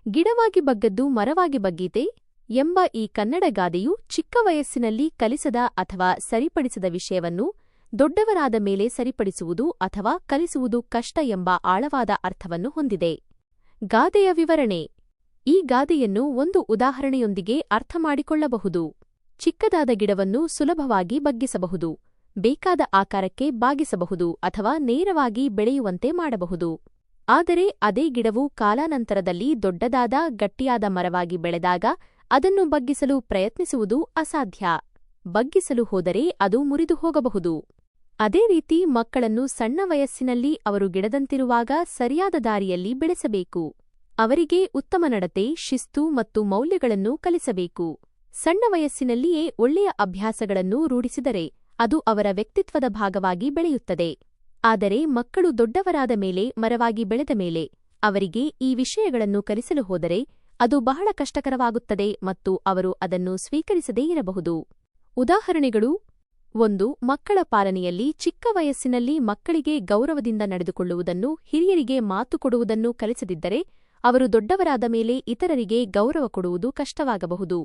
ಗಿಡವಾಗಿ ಬಗ್ಗದ್ದು ಮರವಾಗಿ ಬಗ್ಗೀತೆ ಎಂಬ ಈ ಕನ್ನಡ ಗಾದೆಯು ಚಿಕ್ಕ ವಯಸ್ಸಿನಲ್ಲಿ ಕಲಿಸದ ಅಥವಾ ಸರಿಪಡಿಸದ ವಿಷಯವನ್ನು ದೊಡ್ಡವರಾದ ಮೇಲೆ ಸರಿಪಡಿಸುವುದು ಅಥವಾ ಕಲಿಸುವುದು ಕಷ್ಟ ಎಂಬ ಆಳವಾದ ಅರ್ಥವನ್ನು ಹೊಂದಿದೆ. ಗಾದೆಯ ವಿವರಣೆ. ಈ ಗಾದೆಯನ್ನು ಒಂದು ಉದಾಹರಣೆಯೊಂದಿಗೆ ಅರ್ಥಮಾಡಿಕೊಳ್ಳಬಹುದು. ಚಿಕ್ಕದಾದ ಗಿಡವನ್ನು ಸುಲಭವಾಗಿ ಬಗ್ಗಿಸಬಹುದು, ಬೇಕಾದ ಆಕಾರಕ್ಕೆ ಬಾಗಿಸಬಹುದು ಅಥವಾ ನೇರವಾಗಿ ಬೆಳೆಯುವಂತೆ ಮಾಡಬಹುದು. ಆದರೆ ಅದೇ ಗಿಡವು ಕಾಲಾನಂತರದಲ್ಲಿ ದೊಡ್ಡದಾದ ಗಟ್ಟಿಯಾದ ಮರವಾಗಿ ಬೆಳೆದಾಗ ಅದನ್ನು ಬಗ್ಗಿಸಲು ಪ್ರಯತ್ನಿಸುವುದು ಅಸಾಧ್ಯ. ಬಗ್ಗಿಸಲು ಹೋದರೆ ಅದು ಮುರಿದು ಹೋಗಬಹುದು. ಅದೇ ರೀತಿ ಮಕ್ಕಳನ್ನು ಸಣ್ಣ ವಯಸ್ಸಿನಲ್ಲಿ ಅವರು ಗಿಡದಂತಿರುವಾಗ ಸರಿಯಾದ ದಾರಿಯಲ್ಲಿ ಬೆಳೆಸಬೇಕು. ಅವರಿಗೆ ಉತ್ತಮ ನಡತೆ, ಶಿಸ್ತು ಮತ್ತು ಮೌಲ್ಯಗಳನ್ನು ಕಲಿಸಬೇಕು. ಸಣ್ಣ ವಯಸ್ಸಿನಲ್ಲಿಯೇ ಒಳ್ಳೆಯ ಅಭ್ಯಾಸಗಳನ್ನು ರೂಢಿಸಿದರೆ ಅದು ಅವರ ವ್ಯಕ್ತಿತ್ವದ ಭಾಗವಾಗಿ ಬೆಳೆಯುತ್ತದೆ. ಆದರೆ ಮಕ್ಕಳು ದೊಡ್ಡವರಾದ ಮೇಲೆ, ಮರವಾಗಿ ಬೆಳೆದ ಮೇಲೆ ಅವರಿಗೆ ಈ ವಿಷಯಗಳನ್ನು ಕಲಿಸಲು ಹೋದರೆ ಅದು ಬಹಳ ಕಷ್ಟಕರವಾಗುತ್ತದೆ ಮತ್ತು ಅವರು ಅದನ್ನು ಸ್ವೀಕರಿಸದೇ ಇರಬಹುದು. ಉದಾಹರಣೆಗಳು: 1. ಮಕ್ಕಳ ಪಾಲನೆಯಲ್ಲಿ ಚಿಕ್ಕ ವಯಸ್ಸಿನಲ್ಲಿ ಮಕ್ಕಳಿಗೆ ಗೌರವದಿಂದ ನಡೆದುಕೊಳ್ಳುವುದನ್ನು, ಹಿರಿಯರಿಗೆ ಮಾತು ಕೊಡುವುದನ್ನು ಕಲಿಸದಿದ್ದರೆ ಅವರು ದೊಡ್ಡವರಾದ ಮೇಲೆ ಇತರರಿಗೆ ಗೌರವ ಕೊಡುವುದು ಕಷ್ಟವಾಗಬಹುದು.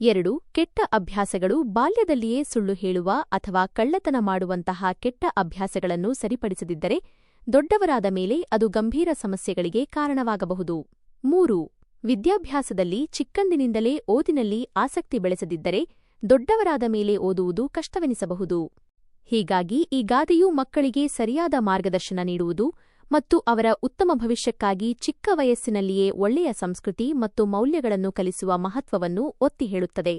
2. ಕೆಟ್ಟ ಅಭ್ಯಾಸಗಳು. ಬಾಲ್ಯದಲ್ಲಿಯೇ ಸುಳ್ಳು ಹೇಳುವ ಅಥವಾ ಕಳ್ಳತನ ಮಾಡುವಂತಹ ಕೆಟ್ಟ ಅಭ್ಯಾಸಗಳನ್ನು ಸರಿಪಡಿಸದಿದ್ದರೆ ದೊಡ್ಡವರಾದ ಮೇಲೆ ಅದು ಗಂಭೀರ ಸಮಸ್ಯೆಗಳಿಗೆ ಕಾರಣವಾಗಬಹುದು. 3. ವಿದ್ಯಾಭ್ಯಾಸದಲ್ಲಿ ಚಿಕ್ಕಂದಿನಿಂದಲೇ ಓದಿನಲ್ಲಿ ಆಸಕ್ತಿ ಬೆಳೆಸದಿದ್ದರೆ ದೊಡ್ಡವರಾದ ಮೇಲೆ ಓದುವುದು ಕಷ್ಟವೆನಿಸಬಹುದು. ಹೀಗಾಗಿ ಈ ಗಾದೆಯು ಮಕ್ಕಳಿಗೆ ಸರಿಯಾದ ಮಾರ್ಗದರ್ಶನ ನೀಡುವುದು ಮತ್ತು ಅವರ ಉತ್ತಮ ಭವಿಷ್ಯಕ್ಕಾಗಿ ಚಿಕ್ಕ ವಯಸ್ಸಿನಲ್ಲಿಯೇ ಒಳ್ಳೆಯ ಸಂಸ್ಕೃತಿ ಮತ್ತು ಮೌಲ್ಯಗಳನ್ನು ಕಲಿಸುವ ಮಹತ್ವವನ್ನು ಒತ್ತಿ ಹೇಳುತ್ತದೆ.